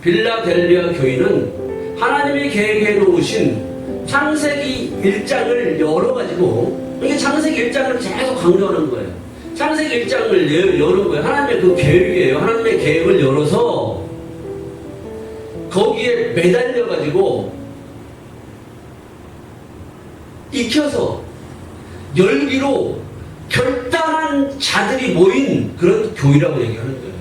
빌라델비아 교인은 하나님이 계획해 놓으신 창세기 1장을 열어가지고, 이게 창세기 1장을 계속 강조하는 거예요. 창세기 1장을 여는 거예요. 하나님의 그 계획이에요. 하나님의 계획을 열어서 거기에 매달려가지고 익혀서 열기로 결단한 자들이 모인 그런 교회라고 얘기하는 거예요.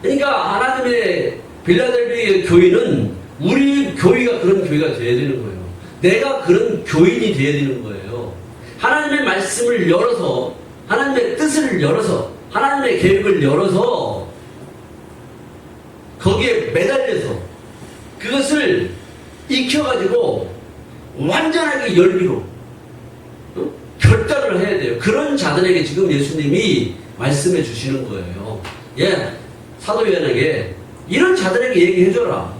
그러니까 하나님의 빌라델비아 교회는 우리 교회가 그런 교회가 되어야 되는 거예요. 내가 그런 교인이 되어야 되는 거예요. 하나님의 말씀을 열어서, 하나님의 뜻을 열어서, 하나님의 계획을 열어서 거기에 매달려서 그것을 익혀가지고 완전하게 열기로 결단을 해야 돼요. 그런 자들에게 지금 예수님이 말씀해 주시는 거예요. 예, 사도 요한에게 이런 자들에게 얘기해줘라.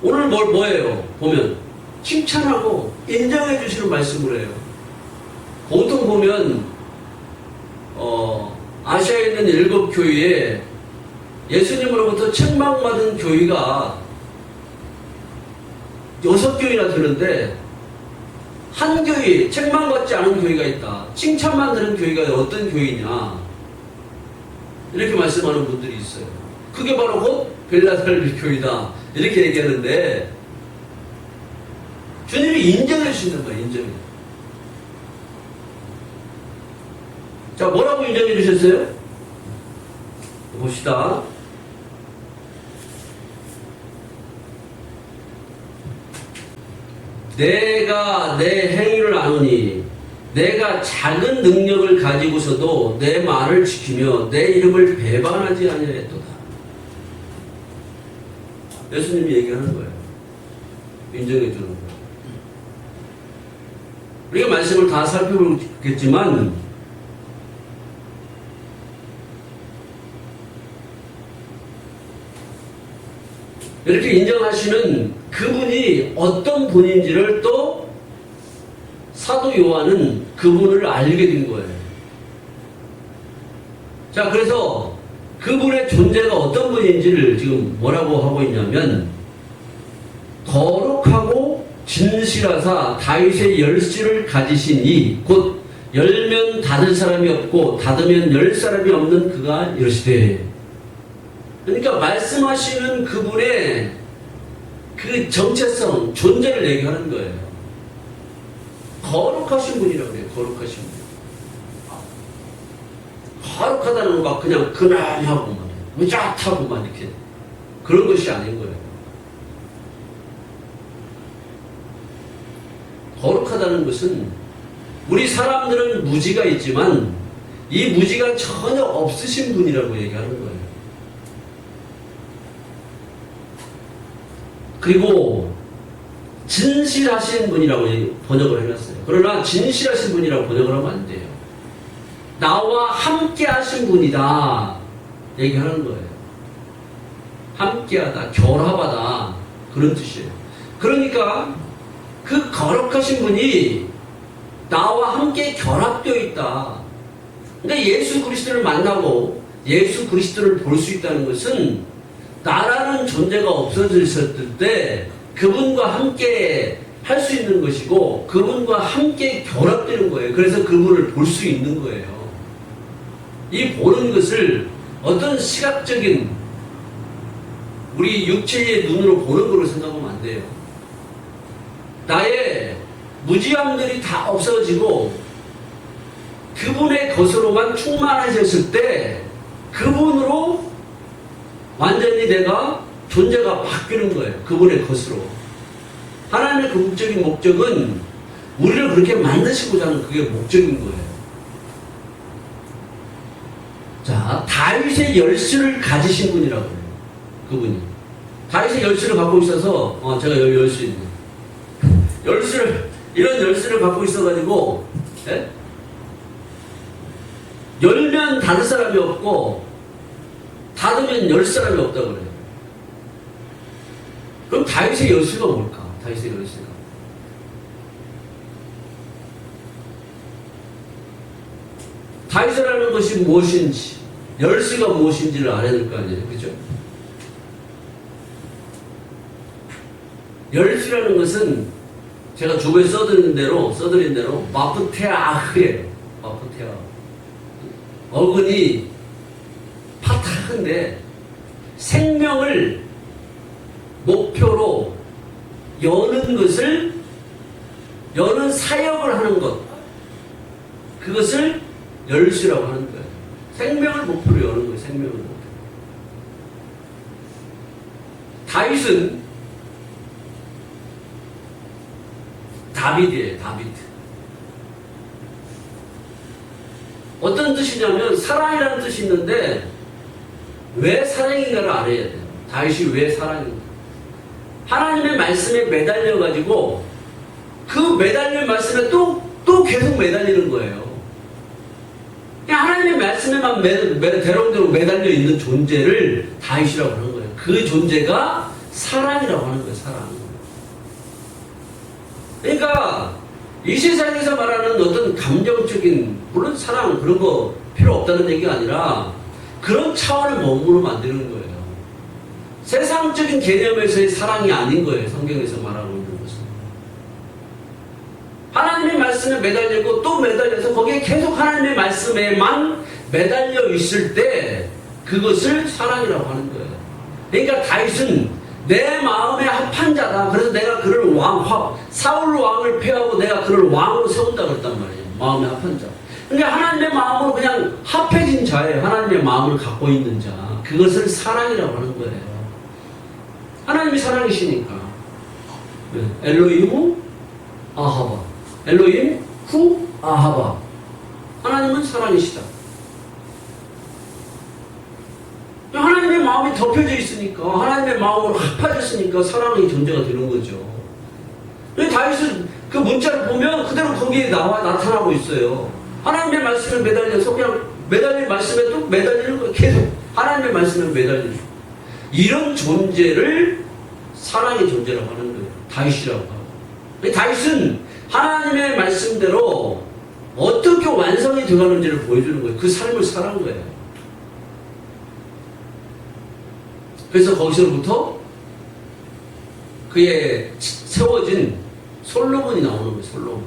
오늘 뭐예요? 보면 칭찬하고 인정해 주시는 말씀을 해요. 보통 보면 아시아에 있는 7 교회에 예수님으로부터 책망받은 교회가 6교회나 되는데, 한 교회, 책망받지 않은 교회가 있다. 칭찬만 들은 교회가 어떤 교회냐, 이렇게 말씀하는 분들이 있어요. 그게 바로 곧 빌라델비아 교회다, 이렇게 얘기하는데, 주님이 인정해 주신단 말이에요. 인정해. 자, 뭐라고 인정해 주셨어요? 봅시다. 내가 내 행위를 아노니 내가 작은 능력을 가지고서도 내 말을 지키며 내 이름을 배반하지 아니하였도다. 예수님이 얘기하는 거예요. 인정해 주는 거예요. 우리가 말씀을 다 살펴보겠지만 이렇게 인정하시는 그분이 어떤 분인지를 또 사도 요한은 그분을 알게 된 거예요. 자, 그래서 그분의 존재가 어떤 분인지를 지금 뭐라고 하고 있냐면, 거룩하고 진실하사 다윗의 열쇠를 가지신 이, 곧 열면 닫을 사람이 없고 닫으면 열 사람이 없는 그가 이르시되. 그러니까 말씀하시는 그분의 그 정체성, 존재를 얘기하는 거예요. 거룩하신 분이라고 해요. 거룩하신 분. 거룩하다는 건 막 그냥 근엄하고만, 의젓하고만 이렇게 그런 것이 아닌 거예요. 거룩하다는 것은, 우리 사람들은 무지가 있지만 이 무지가 전혀 없으신 분이라고 얘기하는 거예요. 그리고 진실하신 분이라고 번역을 해놨어요. 그러나 진실하신 분이라고 번역을 하면 안 돼요. 나와 함께 하신 분이다 얘기하는 거예요. 함께하다, 결합하다, 그런 뜻이에요. 그러니까 그 거룩하신 분이 나와 함께 결합되어 있다. 그러니까 예수 그리스도를 만나고 예수 그리스도를 볼 수 있다는 것은, 나라는 존재가 없어졌을 때 그분과 함께 할 수 있는 것이고 그분과 함께 결합되는 거예요. 그래서 그분을 볼 수 있는 거예요. 이 보는 것을 어떤 시각적인 우리 육체의 눈으로 보는 거로 생각하면 안 돼요. 나의 무지함들이 다 없어지고 그분의 것으로만 충만해졌을 때 그분으로 완전히 내가 존재가 바뀌는 거예요. 그분의 것으로. 하나님의 궁극적인 목적은 우리를 그렇게 만드시고자 하는 그게 목적인 거예요. 자, 다윗의 열쇠를 가지신 분이라고 해요. 그분이. 다윗의 열쇠를 갖고 있어서, 제가 여기 열쇠 있네. 이런 열쇠를 갖고 있어가지고, 예? 열면 닫을 사람이 없고, 닫으면 열 사람이 없다고 그래요. 그럼 다윗의 열쇠가 뭘까? 다윗의 열쇠가. 다윗이라는 것이 무엇인지, 열쇠가 무엇인지를 알아야 될 거 아니에요. 그죠? 열수라는 것은 제가 주부에 써드린 대로 마프테아흐예요. 마프테아. 어근이 파탁한데 생명을 목표로 여는 사역을 하는 것, 그것을 열수라고 하는 거예요. 생명을 목표로 여는 거예요. 생명을 목표로. 다윗은 다윗이에요. 다윗. 어떤 뜻이냐면 사랑이라는 뜻이 있는데 왜 사랑인가를 알아야 돼요. 다윗이 왜 사랑인가. 하나님의 말씀에 매달려가지고 그 매달린 말씀에 또 계속 매달리는 거예요. 그냥 하나님의 말씀에만 대롱대롱 매달려 있는 존재를 다윗이라고 하는 거예요. 그 존재가 사랑이라고 하는 거예요. 사랑. 그러니까 이 세상에서 말하는 어떤 감정적인, 물론 사랑 그런 거 필요 없다는 얘기가 아니라 그런 차원을 머무르면 안 되는 거예요. 세상적인 개념에서의 사랑이 아닌 거예요. 성경에서 말하고 있는 것은. 하나님의 말씀에 매달리고 또 매달려서 거기에 계속 하나님의 말씀에만 매달려 있을 때 그것을 사랑이라고 하는 거예요. 그러니까 다윗은 내 마음에 합한 자다. 그래서 내가 그를 사울 왕을 폐하고 내가 그를 왕으로 세운다 그랬단 말이에요. 마음에 합한 자. 그러니까 하나님의 마음으로 그냥 합해진 자예요. 하나님의 마음을 갖고 있는 자. 그것을 사랑이라고 하는 거예요. 하나님이 사랑이시니까. 엘로힘 아하바. 엘로힘 후 아하바. 하나님은 사랑이시다. 하나님의 마음이 덮여져 있으니까, 하나님의 마음으로 합해졌으니까 사랑의 존재가 되는 거죠. 다윗은 그 문자를 보면 그대로 거기에 나타나고 있어요. 하나님의 말씀에 매달려서 그냥 매달린 말씀에 또 매달리는 거예요. 계속 하나님의 말씀에 매달리는 거예요. 이런 존재를 사랑의 존재라고 하는 거예요. 다윗이라고 하고. 다윗은 하나님의 말씀대로 어떻게 완성이 되어가는지를 보여주는 거예요. 그 삶을 살아온 거예요. 그래서 거기서부터 그의 세워진 솔로몬이 나오는 거예요. 솔로몬.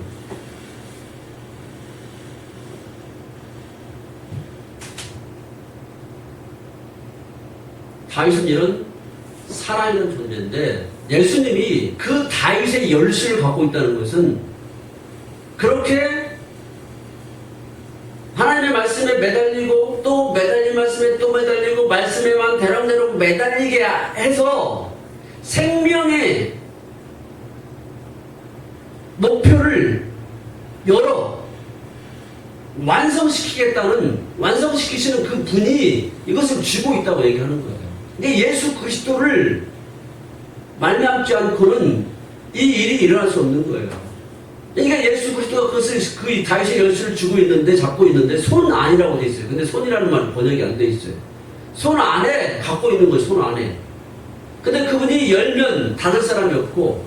다윗은 이런 살아있는 존재인데 예수님이 그 다윗의 열쇠를 갖고 있다는 것은 그렇게 하나님의 말씀에 매달리고 또 매달린 말씀에 또 매달리고 말씀에만 대롱대롱 매달리게 해서 생명의 목표를 완성시키시는 그 분이 이것을 쥐고 있다고 얘기하는 거예요. 근데 예수 그리스도를 말미암지 않고는 이 일이 일어날 수 없는 거예요. 그러니까 예수 그리스도가 그것을 그 다윗의 열쇠를 잡고 있는데 손 안이라고 돼 있어요. 근데 손이라는 말은 번역이 안 돼 있어요. 손 안에 갖고 있는 거예요. 손 안에. 근데 그분이 열면 닫을 사람이 없고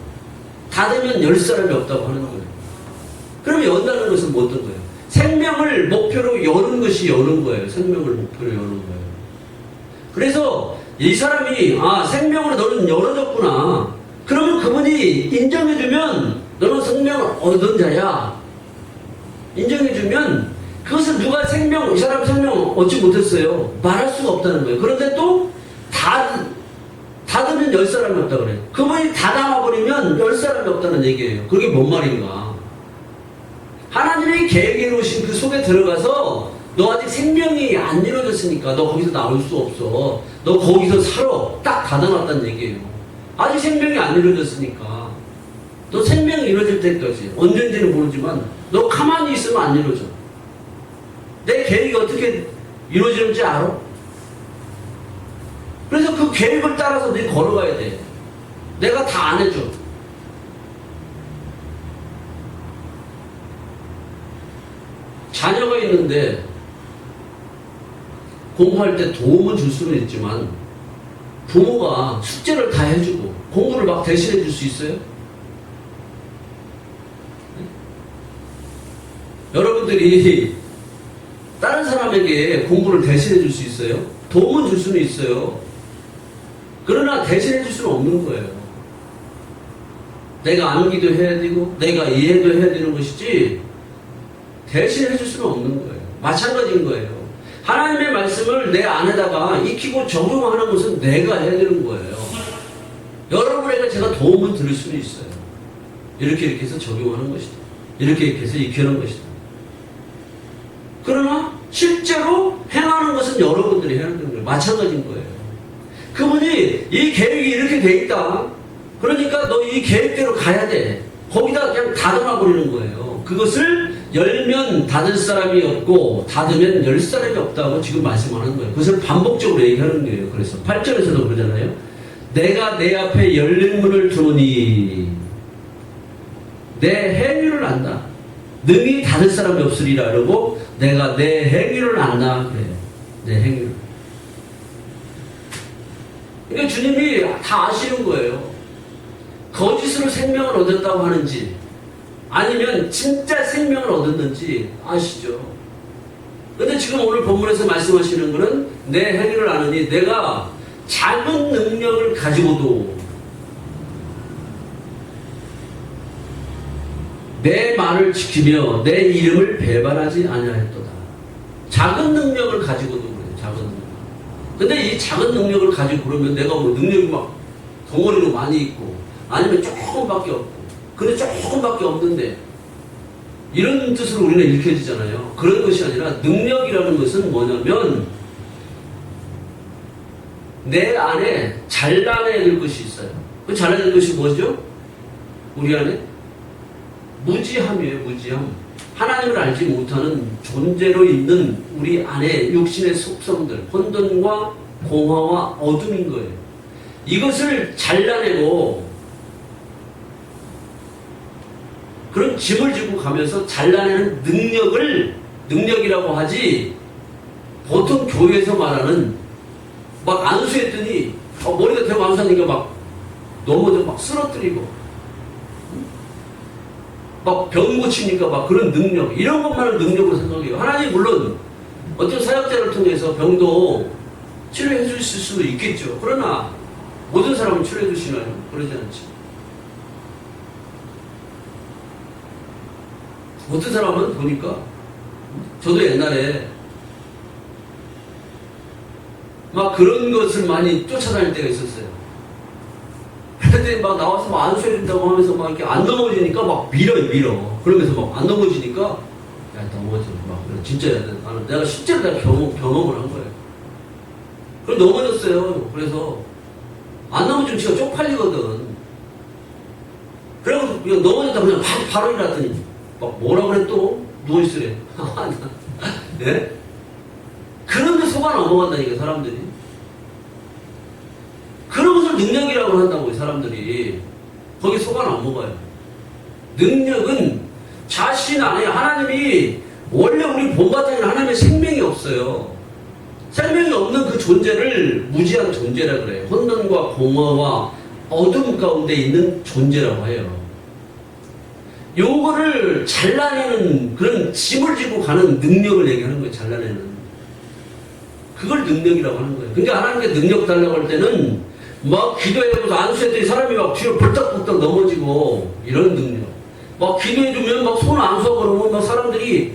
닫으면 열 사람이 없다고 하는 거예요. 그러면 연다는 것은 뭐 어떤 거예요? 생명을 목표로 여는 것이 여는 거예요. 생명을 목표로 여는 거예요. 그래서 이 사람이 생명으로 너는 열어졌구나. 그러면 그분이 인정해주면 너는 생명을 얻은 자야. 인정해주면 그것을 누가 이 사람 생명 얻지 못했어요. 말할 수가 없다는 거예요. 그런데 또 닫으면 열 사람이 없다 그래요. 그분이 닫아버리면 열 사람이 없다는 얘기예요. 그게 뭔 말인가? 하나님의 계획에 놓으신 그 속에 들어가서 너 아직 생명이 안 이루어졌으니까 너 거기서 나올 수 없어. 너 거기서 살아. 딱 닫아놨다는 얘기예요. 아직 생명이 안 이루어졌으니까 너 생명이 이루어질 때까지 언젠지는 모르지만 너 가만히 있으면 안 이루어져. 내 계획이 어떻게 이루어지는지 알아? 그래서 그 계획을 따라서 네 걸어가야 돼. 내가 다 안 해줘. 자녀가 있는데 공부할 때 도움은 줄 수는 있지만 부모가 숙제를 다 해주고 공부를 막 대신해 줄 수 있어요? 여러분들이 다른 사람에게 공부를 대신해 줄 수 있어요? 도움은 줄 수는 있어요. 그러나 대신해 줄 수는 없는 거예요. 내가 안기도 해야 되고 내가 이해도 해야 되는 것이지 대신 해줄 수는 없는 거예요. 마찬가지인 거예요. 하나님의 말씀을 내 안에다가 익히고 적용하는 것은 내가 해야 되는 거예요. 여러분에게 제가 도움을 드릴 수는 있어요. 이렇게 해서 적용하는 것이다. 이렇게 해서 익히는 것이다. 그러나 실제로 행하는 것은 여러분들이 해야 되는 거예요. 마찬가지인 거예요. 그분이 이 계획이 이렇게 돼 있다. 그러니까 너 이 계획대로 가야 돼. 거기다 그냥 닫아놔 버리는 거예요. 그것을 열면 닫을 사람이 없고 닫으면 열 사람이 없다고 지금 말씀하는 거예요. 그것을 반복적으로 얘기하는 거예요. 그래서 8절에서도 그러잖아요. 내가 내 앞에 열린 문을 두니 내 행위를 안다. 능히 닫을 사람이 없으리라 그러고 내가 내 행위를 안다 그래요. 내 행위를. 그러니까 주님이 다 아시는 거예요. 거짓으로 생명을 얻었다고 하는지 아니면 진짜 생명을 얻었는지 아시죠? 근데 지금 오늘 본문에서 말씀하시는 것은 내 행위를 아느니 내가 작은 능력을 가지고도 내 말을 지키며 내 이름을 배반하지 아니하였도다. 작은 능력을 가지고도 그래요. 작은 능력. 근데 이 작은 능력을 가지고 그러면 내가 뭐 능력이 막 덩어리로 많이 있고 아니면 조금밖에 없고 근데 조금밖에 없는데 이런 뜻으로 우리는 읽혀지잖아요. 그런 것이 아니라 능력이라는 것은 뭐냐면 내 안에 잘라내야 될 것이 있어요. 그 잘라낼 것이 뭐죠? 우리 안에 무지함이에요. 무지함. 하나님을 알지 못하는 존재로 있는 우리 안에 육신의 속성들, 혼돈과 공허와 어둠인 거예요. 이것을 잘라내고 그런 짐을 지고 가면서 잘라내는 능력이라고 하지 보통 교회에서 말하는 막 안수했더니 머리가 대고 안수하니까 막 넘어져 막 쓰러뜨리고 막 병 고치니까 막 그런 능력 이런 것만을 능력으로 생각해요. 하나님 물론 어떤 사역자를 통해서 병도 치료해 주실 수도 있겠죠. 그러나 모든 사람을 치료해 주시나요? 그러지 않죠. 어떤 사람은 보니까 저도 옛날에 막 그런 것을 많이 쫓아다닐 때가 있었어요. 그런데 막 나와서 막 안수해 준다고 하면서 막 이렇게 안 넘어지니까 막 밀어. 그러면서 막 안 넘어지니까 야 넘어져. 막 진짜 나는 내가 실제로 내가 경험을 한 거예요. 그럼 넘어졌어요. 그래서 안 넘어지면 제가 쪽팔리거든. 그래서 그냥 넘어졌다 그냥 바로 일어났더니 막 뭐라 그래 또 누워있으래. 네? 그런데 속아 넘어간다니까 사람들이. 그런 것을 능력이라고 한다고요. 사람들이. 거기 속아 넘어가요. 능력은 자신 안에 하나님이 원래 우리 본바탕에는 하나님의 생명이 없어요. 생명이 없는 그 존재를 무지한 존재라 그래요. 혼돈과 공허와 어둠 가운데 있는 존재라고 해요. 요거를 잘라내는 그런 짐을 지고 가는 능력을 얘기하는 거예요. 잘라내는. 그걸 능력이라고 하는 거예요. 그러니까 하나님께 능력 달라고 할 때는 막 기도해보면서 안수했더니 사람이 막 뒤로 벌떡벌떡 넘어지고 이런 능력. 막 기도해주면 막 손 안 쏘고 그러면 막 사람들이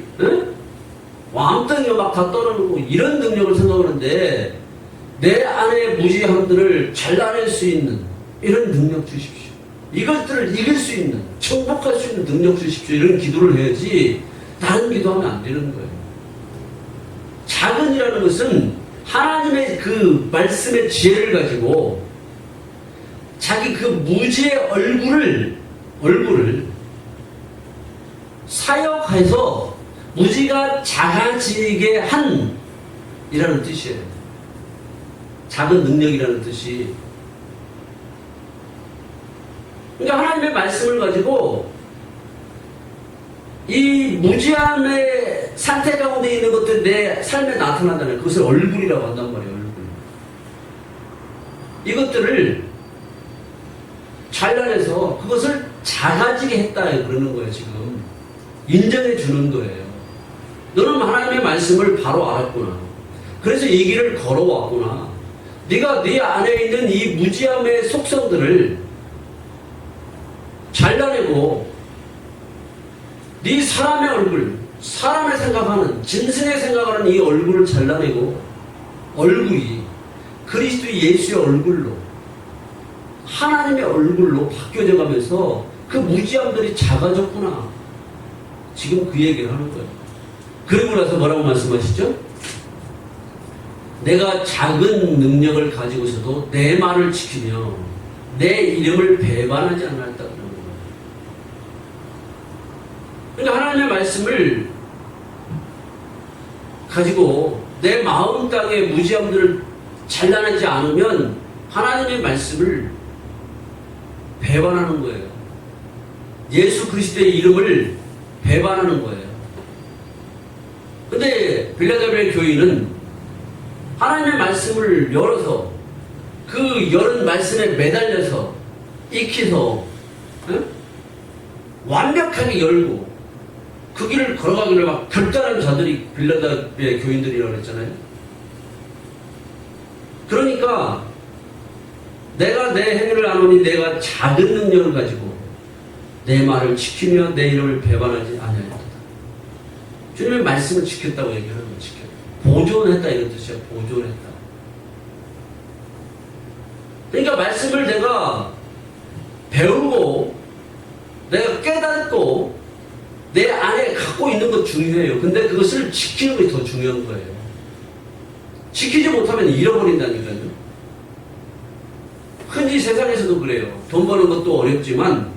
왕덩이가 막 다 떨어지고 이런 능력을 생각하는데 내 안의 무지함들을 잘라낼 수 있는 이런 능력 주십시오. 이것들을 이길 수 있는 정복할 수 있는 능력 주십시오. 이런 기도를 해야지 다른 기도하면 안 되는 거예요. 작은이라는 것은 하나님의 그 말씀의 지혜를 가지고 자기 그 무지의 얼굴을 사역해서 무지가 작아지게 한 이라는 뜻이에요. 작은 능력이라는 뜻이. 그러니까 하나님의 말씀을 가지고 이 무지함의 상태 가운데 있는 것들 내 삶에 나타난다는 그것을 얼굴이라고 한단 말이에요. 얼굴. 이것들을 잘라내서 그것을 작아지게 했다 그러는 거예요. 지금 인정해 주는 거예요. 너는 하나님의 말씀을 바로 알았구나. 그래서 이 길을 걸어왔구나. 네가 네 안에 있는 이 무지함의 속성들을 잘라내고 네 사람의 얼굴, 사람의 생각하는, 짐승의 생각하는 이 얼굴을 잘라내고 얼굴이 그리스도 예수의 얼굴로, 하나님의 얼굴로 바뀌어져 가면서 그 무지함들이 작아졌구나. 지금 그 얘기를 하는 거예요. 그리고 나서 뭐라고 말씀하시죠? 내가 작은 능력을 가지고서도 내 말을 지키며 내 이름을 배반하지 않았다 그러는 거예요. 그러니까 하나님의 말씀을 가지고 내 마음 땅의 무지함들을 잘라내지 않으면 하나님의 말씀을 배반하는 거예요. 예수 그리스도의 이름을 배반하는 거예요. 근데 빌라델비아 교인은 하나님의 말씀을 열어서 그 열은 말씀에 매달려서 익혀서 완벽하게 열고 그 길을 걸어가기를 막 결단한 자들이 빌라델비아 교인들이라고 그랬잖아요. 그러니까 내가 내 행위를 안 하니 내가 작은 능력을 가지고 내 말을 지키며 내 이름을 배반하지 아니하였다. 주님의 말씀을 지켰다고 얘기하는 거 지켰다. 보존했다 이런 뜻이야. 보존했다. 그러니까 말씀을 내가 배우고 내가 깨닫고 내 안에 갖고 있는 것 중요해요. 근데 그것을 지키는 것이 더 중요한 거예요. 지키지 못하면 잃어버린다니까요. 흔히 세상에서도 그래요. 돈 버는 것도 어렵지만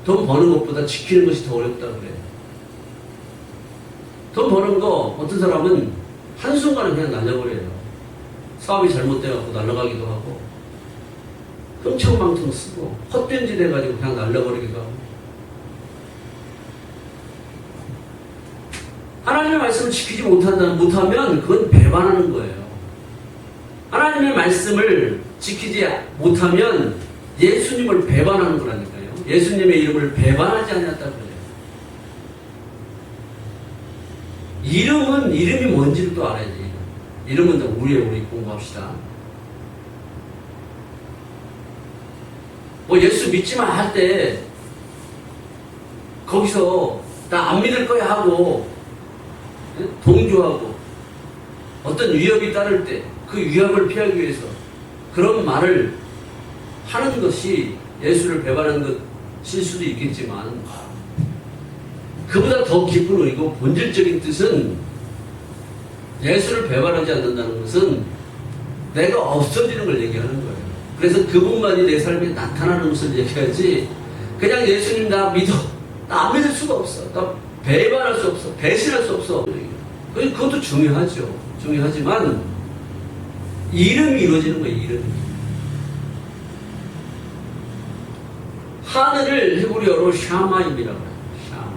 돈 버는 것보다 지키는 것이 더 어렵다고 그래요. 돈 버는 거 어떤 사람은 한순간에 그냥 날려버려요. 사업이 잘못돼갖고 날아가기도 하고 흥청망청 쓰고 헛된짓 해가지고 그냥 날려버리기도 하고. 하나님의 말씀을 지키지 못하면 그건 배반하는 거예요. 하나님의 말씀을 지키지 못하면 예수님을 배반하는 거라니까요. 예수님의 이름을 배반하지 않았다고 그래요. 이름이 뭔지를 또 알아야지. 이름은 우리 공부합시다. 뭐 예수 믿지마 할 때 거기서 나 안 믿을 거야 하고 동조하고 어떤 위협이 따를 때 그 위협을 피하기 위해서 그런 말을 하는 것이 예수를 배반하는 것일 수도 있겠지만 그보다 더 깊은 의미고 본질적인 뜻은 예수를 배반하지 않는다는 것은 내가 없어지는 걸 얘기하는 거예요. 그래서 그분만이 내 삶에 나타나는 것을 얘기하지 그냥 예수님 나 믿어. 나 안 믿을 수가 없어. 나 배반할 수 없어. 배신할 수 없어. 그것도 중요하죠. 중요하지만 이름이 이루어지는 거예요. 이름이. 하늘을 히브리어로 샤마임이라고 해요. 샤마임.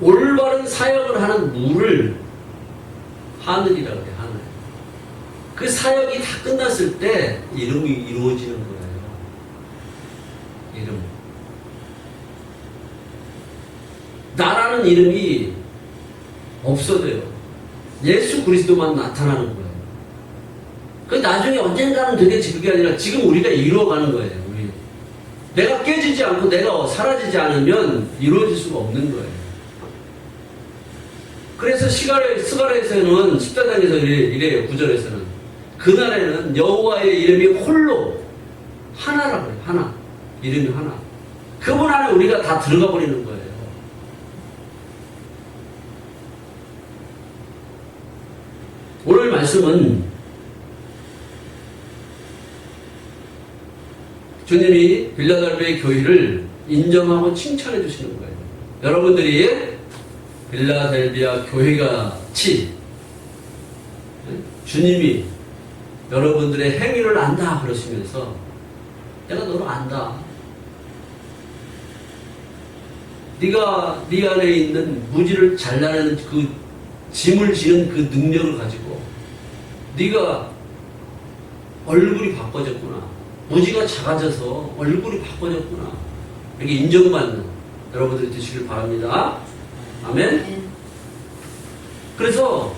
올바른 사역을 하는 물을 하늘이라고 해요. 하늘. 그 사역이 다 끝났을 때 이름이 이루어지는 거예요. 이름. 나라는 이름이 없어져요. 예수 그리스도만 나타나는 거예요. 그 나중에 언젠가는 되겠지. 그게 아니라 지금 우리가 이루어가는 거예요. 우리. 내가 깨지지 않고 내가 사라지지 않으면 이루어질 수가 없는 거예요. 그래서 스가랴에서는 14장에서 이래요. 9절에서는 그날에는 여호와의 이름이 홀로 하나라고 해요. 하나. 이름이 하나. 그분 안에 우리가 다 들어가 버리는 거예요. 오늘 말씀은 주님이 빌라델비아 교회를 인정하고 칭찬해 주시는 거예요. 여러분들이 빌라델비아 교회같이 주님이 여러분들의 행위를 안다 그러시면서 내가 너를 안다. 네가 네 안에 있는 무지를 잘라내는 그 짐을 지는 그 능력을 가지고 네가 얼굴이 바꿔졌구나. 무지가 작아져서 얼굴이 바꿔졌구나. 이렇게 인정받는 여러분들이 되시길 바랍니다. 아멘. 그래서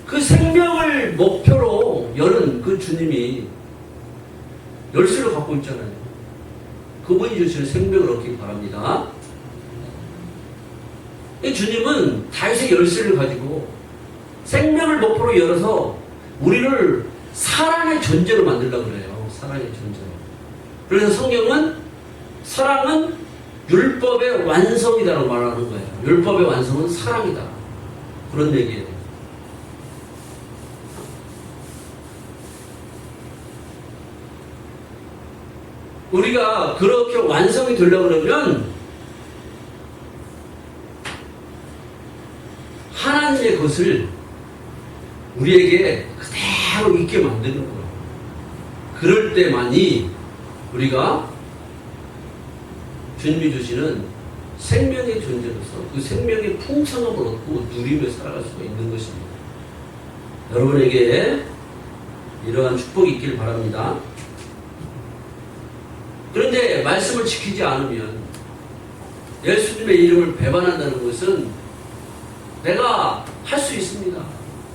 그 생명을 목표로 여는 그 주님이 열쇠를 갖고 있잖아요. 그분이 주시는 생명을 얻기 바랍니다. 주님은 다윗의 열쇠를 가지고 생명을 목표로 열어서 우리를 사랑의 존재로 만들려고 그래요. 사랑의 존재로. 그래서 성경은 사랑은 율법의 완성이다라고 말하는 거예요. 율법의 완성은 사랑이다. 그런 얘기예요. 우리가 그렇게 완성이 되려고 그러면 하나님의 것을 우리에게 그대로 있게 만드는 거예요. 그럴 때만이 우리가 주님이 주시는 생명의 존재로서 그 생명의 풍성함을 얻고 누리며 살아갈 수가 있는 것입니다. 여러분에게 이러한 축복이 있길 바랍니다. 그런데 말씀을 지키지 않으면 예수님의 이름을 배반한다는 것은 내가 할 수 있습니다.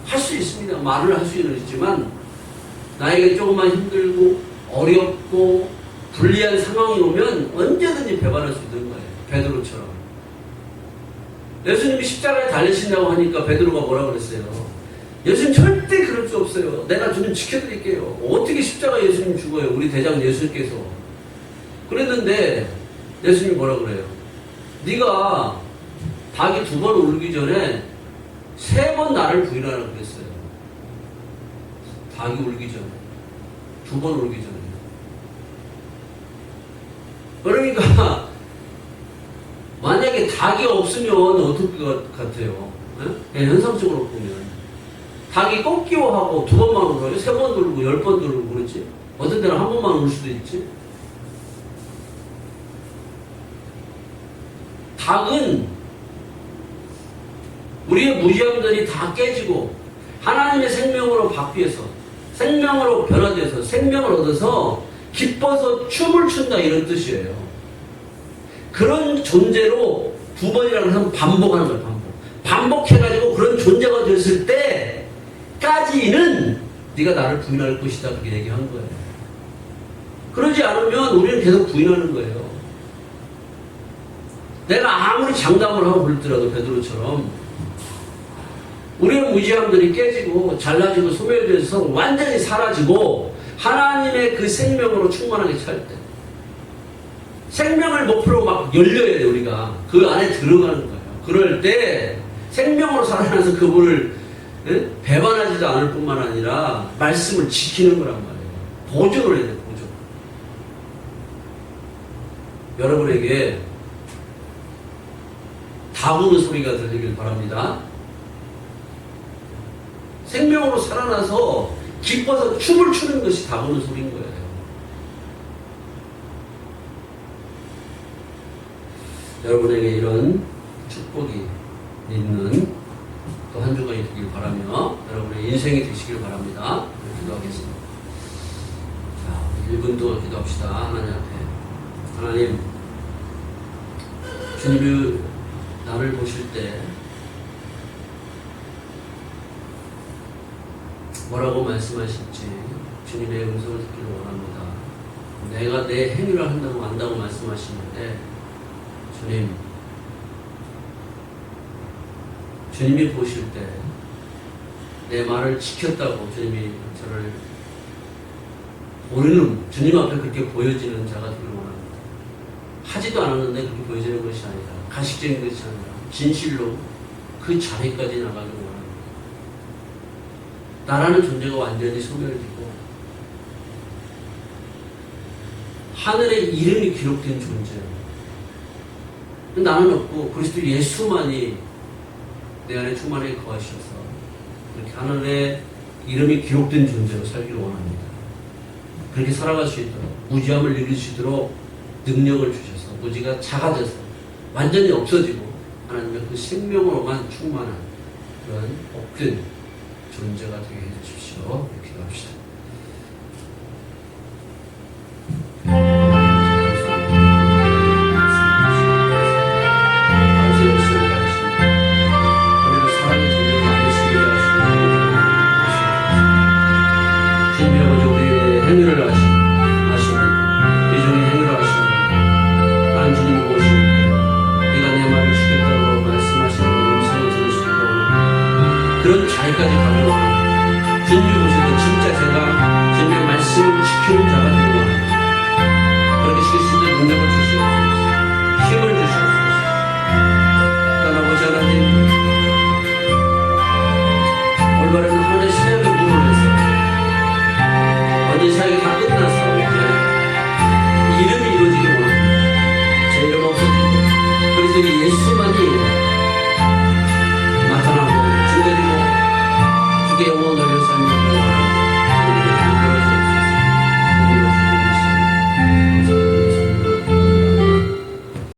할 수 있습니다. 말을 할 수는 있지만 나에게 조금만 힘들고 어렵고 불리한 상황이 오면 언제든지 배반할 수 있는 거예요. 베드로처럼. 예수님이 십자가에 달리신다고 하니까 베드로가 뭐라고 그랬어요? 예수님 절대 그럴 수 없어요. 내가 주님 지켜드릴게요. 어떻게 십자가 예수님 죽어요? 우리 대장 예수님께서. 그랬는데 예수님이 뭐라고 그래요? 네가 닭이 2번 울기 전에 3번 나를 부인하라고 그랬어요. 닭이 울기 전에. 2번 울기 전에. 그러니까 만약에 닭이 없으면 어떨 것 같아요? 네? 현상적으로 보면 닭이 꺾기워하고 2번만 울어요. 3번 울고 10번 울고 그렇지. 어떤 때는 1번만 울 수도 있지. 닭은 우리의 무지함들이 다 깨지고 하나님의 생명으로 바뀌어서 생명으로 변화돼서 생명을 얻어서 기뻐서 춤을 춘다 이런 뜻이에요. 그런 존재로 2번이라고 해서 반복하는 거예요. 반복해가지고 그런 존재가 됐을 때까지는 네가 나를 부인할 것이다 그렇게 얘기한 거예요. 그러지 않으면 우리는 계속 부인하는 거예요. 내가 아무리 장담을 하고 그랬더라도 베드로처럼 우리의 무지함들이 깨지고 잘라지고 소멸돼서 완전히 사라지고 하나님의 그 생명으로 충만하게 찰 때 생명을 목표로 막 열려야 돼. 우리가 그 안에 들어가는 거예요. 그럴 때 생명으로 살아나서 그분을 배반하지도 않을 뿐만 아니라 말씀을 지키는 거란 말이에요. 보존을 해야 돼요. 보존. 여러분에게 다구는 소리가 들리길 바랍니다. 생명으로 살아나서 기뻐서 춤을 추는 것이 다구는 소리인 거예요. 여러분에게 이런 축복이 있는 또 한 주간이 되길 바라며 여러분의 인생이 되시길 바랍니다. 기도하겠습니다. 자, 1분도 기도합시다. 하나님 앞에. 하나님, 주님이 나를 보실 때 뭐라고 말씀하실지 주님의 음성을 듣기를 원합니다. 내가 내 행위를 한다고 안다고 말씀하시는데 주님이 보실 때 내 말을 지켰다고 주님이 저를 보이는 주님 앞에 그렇게 보여지는 자가 되기를 원합니다. 하지도 않았는데 그렇게 보여지는 것이 아니라 가식적인 것이 아니라 진실로 그 자리까지 나가기를 원합니다. 나라는 존재가 완전히 소멸되고 하늘에 이름이 기록된 존재예요. 나는 없고 그리스도 예수만이 내 안에 충만하게 거하셔서 그렇게 하늘에 이름이 기록된 존재로 살기를 원합니다. 그렇게 살아갈 수 있도록 무지함을 이길 수 있도록 능력을 주셔서 무지가 작아져서 완전히 없어지고 하나님의 그 생명으로만 충만한 그런 복된 존재가 되게 해주십시오. 기도합시다. 행위를 하시고 그런 자리까지 가도록 주님 오셔서 진짜 제가 주님의 말씀을 지키는 자가